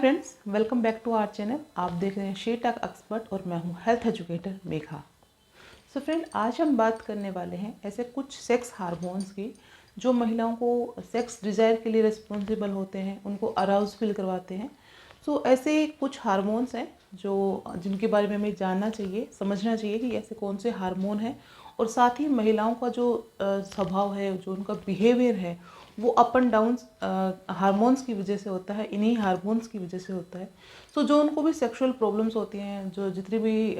Friends, welcome back to our channel. आप देख रहे हैं शी टॉक एक्सपर्ट और मैं हूं health educator Megha. So friend, आज हम बात करने वाले हैं ऐसे कुछ सेक्स हार्मोन्स की जो महिलाओं को सेक्स डिज़ायर के लिए रिस्पॉन्सिबल होते हैं, उनको अराउज फील करवाते हैं। सो ऐसे कुछ हार्मोन्स हैं जिनके बारे में हमें जानना चाहिए, समझना चाहिए कि ऐसे कौन से हार्मोन हैं, और साथ ही महिलाओं का जो स्वभाव है, जो उनका बिहेवियर है, वो अप एंड डाउन हार्मोन्स की वजह से होता है, इन्हीं हार्मोन्स की वजह से होता है। सो जो उनको भी सेक्सुअल प्रॉब्लम्स होती हैं, जो जितनी भी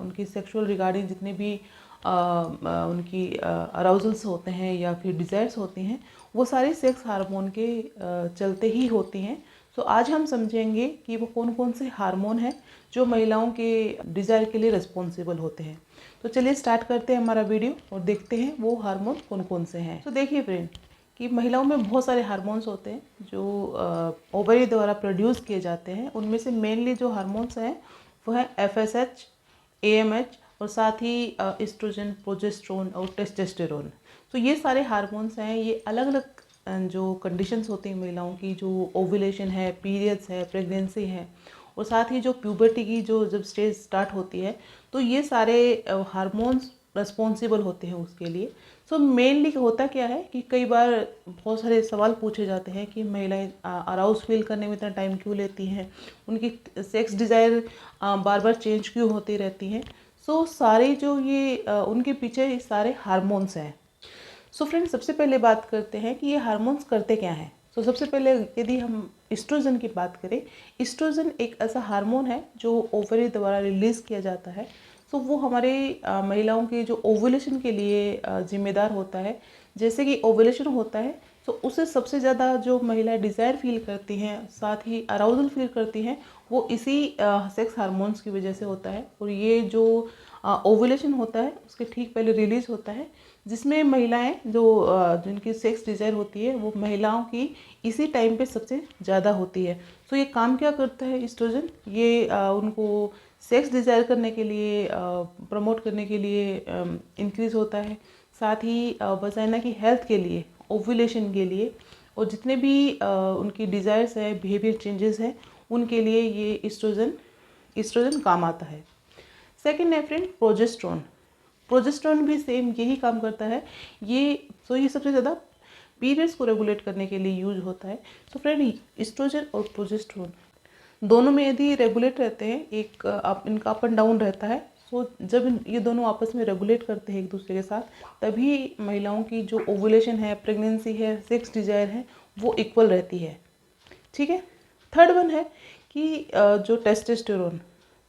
उनकी सेक्सुअल रिगार्डिंग जितने भी उनकी अराउजल्स होते हैं या फिर डिज़ायर्स होती हैं, वो सारी सेक्स हार्मोन के चलते ही होती हैं। सो आज हम समझेंगे कि वो कौन कौन से हार्मोन हैं जो महिलाओं के डिज़ायर के लिए रिस्पॉन्सिबल होते हैं। तो चलिए स्टार्ट करते हैं हमारा वीडियो और देखते हैं वो हार्मोन कौन कौन से हैं। तो देखिए फ्रेंड कि महिलाओं में बहुत सारे हार्मोन्स होते हैं जो ओवरी द्वारा प्रोड्यूस किए जाते हैं। उनमें से मेनली जो हार्मोन्स हैं वो है FSH, AMH और साथ ही एस्ट्रोजन, प्रोजेस्टेरोन और टेस्टोस्टेरोन। तो ये सारे हार्मोन्स हैं, ये अलग अलग जो कंडीशंस होती हैं महिलाओं की, जो ओव्यूलेशन है, पीरियड्स है, प्रेगनेंसी है और साथ ही जो प्यूबर्टी की जो जब स्टेज स्टार्ट होती है, तो ये सारे हार्मोन्स रिस्पॉन्सिबल होते हैं उसके लिए। सो मेनली होता क्या है कि कई बार बहुत सारे सवाल पूछे जाते हैं कि महिलाएं अराउज फील करने में इतना टाइम क्यों लेती हैं, उनकी सेक्स डिज़ायर बार बार चेंज क्यों होती रहती हैं। सो सारे जो ये उनके पीछे सारे हार्मोन्स हैं। सो फ्रेंड्स, सबसे पहले बात करते हैं कि ये हार्मोन्स करते क्या हैं। सो सबसे पहले यदि हम एस्ट्रोजन की बात करें, एस्ट्रोजन एक ऐसा हार्मोन है जो ओवरी द्वारा रिलीज़ किया जाता है। सो वो हमारे महिलाओं के जो ओवुलेशन के लिए जिम्मेदार होता है। जैसे कि ओवुलेशन होता है तो उससे सबसे ज़्यादा जो महिलाएं डिज़ायर फील करती हैं, साथ ही अराउजल फील करती हैं, वो इसी सेक्स हार्मोन्स की वजह से होता है। और ये जो ओवुलेशन होता है उसके ठीक पहले रिलीज होता है, जिसमें महिलाएं जो जिनकी सेक्स डिज़ायर होती है वो महिलाओं की इसी टाइम पे सबसे ज़्यादा होती है। सो ये काम क्या करता है एस्ट्रोजन, ये उनको सेक्स डिज़ायर करने के लिए, प्रमोट करने के लिए इंक्रीज़ होता है। साथ ही वजाइना की हेल्थ के लिए, ओव्यूलेशन के लिए और जितने भी उनकी डिज़ायर्स है, बिहेवियर चेंजेस हैं, उनके लिए ये एस्ट्रोजन काम आता है। सेकेंड है फ्रेंड प्रोजेस्टेरोन। प्रोजेस्टेरोन भी सेम यही काम करता है। ये सबसे ज़्यादा पीरियड्स को रेगुलेट करने के लिए यूज होता है। सो फ्रेंड, एस्ट्रोजन और प्रोजेस्टेरोन दोनों में यदि रेगुलेट रहते हैं, इनका अप एंड डाउन रहता है। सो जब ये दोनों आपस में रेगुलेट करते हैं एक दूसरे के साथ, तभी महिलाओं की जो ओवुलेशन है, प्रेगनेंसी है, सेक्स डिज़ायर है, वो इक्वल रहती है। ठीक है। थर्ड वन है कि जो टेस्टोस्टेरोन।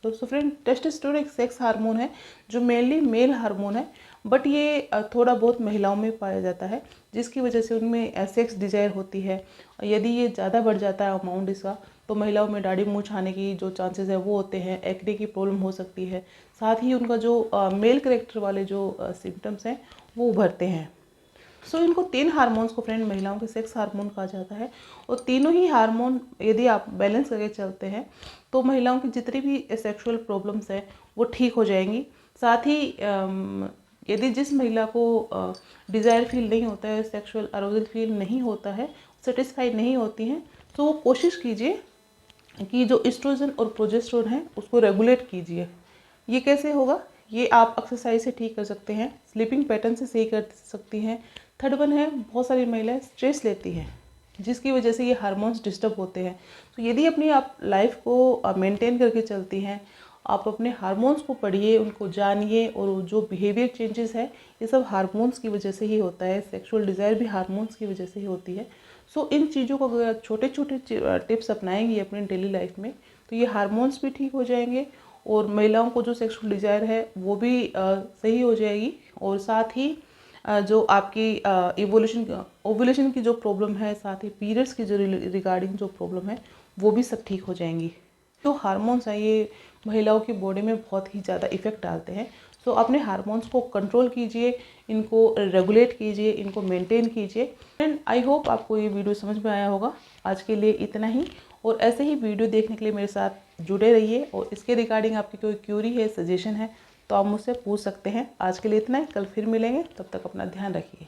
तो फ्रेंड, टेस्टोस्टेरोन एक सेक्स हार्मोन है जो मेनली मेल हार्मोन है, बट ये थोड़ा बहुत महिलाओं में पाया जाता है, जिसकी वजह से उनमें सेक्स डिज़ायर होती है। यदि ये ज़्यादा बढ़ जाता है अमाउंट इसका, तो महिलाओं में दाढ़ी मूंछ आने की जो चांसेस है वो होते हैं, एक्ने की प्रॉब्लम हो सकती है। साथ ही उनका जो मेल करेक्टर वाले जो सिम्टम्स हैं वो उभरते हैं। सो इनको 3 हार्मोन्स को फ्रेंड महिलाओं के सेक्स हार्मोन कहा जाता है। और तीनों ही हार्मोन यदि आप बैलेंस करके चलते हैं तो महिलाओं की जितनी भी सेक्सुअल प्रॉब्लम्स हैं वो ठीक हो जाएंगी। साथ ही यदि जिस महिला को डिज़ायर फील नहीं होता है, सेक्सुअल अराउजल फील नहीं होता है, सेटिस्फाइड नहीं होती हैं, तो वो कोशिश कीजिए कि जो एस्ट्रोजन और प्रोजेस्टेरोन है उसको रेगुलेट कीजिए। ये कैसे होगा? ये आप एक्सरसाइज से ठीक कर सकते हैं, स्लीपिंग पैटर्न से सही कर सकती हैं। थर्ड वन है, बहुत सारी महिलाएं स्ट्रेस लेती हैं जिसकी वजह से ये हार्मोन्स डिस्टर्ब होते हैं। तो यदि अपनी आप लाइफ को मेंटेन करके चलती हैं, आप अपने हार्मोन्स को पढ़िए, उनको जानिए, और जो बिहेवियर चेंजेस है ये सब हार्मोन्स की वजह से ही होता है। सेक्सुअल डिज़ायर भी हार्मोन्स की वजह से ही होती है। सो इन चीज़ों को अगर छोटे छोटे टिप्स अपनाएंगी अपनी डेली लाइफ में, तो ये हार्मोन्स भी ठीक हो जाएंगे और महिलाओं को जो सेक्सुअल डिज़ायर है वो भी सही हो जाएगी। और साथ ही जो आपकी ओवुलेशन की जो प्रॉब्लम है, साथ ही पीरियड्स की जो रिगार्डिंग जो प्रॉब्लम है, वो भी सब ठीक हो जाएंगी। जो हार्मोन्स हैं ये महिलाओं की बॉडी में बहुत ही ज़्यादा इफ़ेक्ट डालते हैं। सो अपने हार्मोन्स को कंट्रोल कीजिए, इनको रेगुलेट कीजिए, इनको मेंटेन कीजिए। एंड आई होप आपको ये वीडियो समझ में आया होगा। आज के लिए इतना ही, और ऐसे ही वीडियो देखने के लिए मेरे साथ जुड़े रहिए। और इसके रिगार्डिंग आपकी कोई क्यूरी है, सजेशन है, तो आप मुझसे पूछ सकते हैं। आज के लिए इतना ही, कल फिर मिलेंगे, तब तक अपना ध्यान रखिए।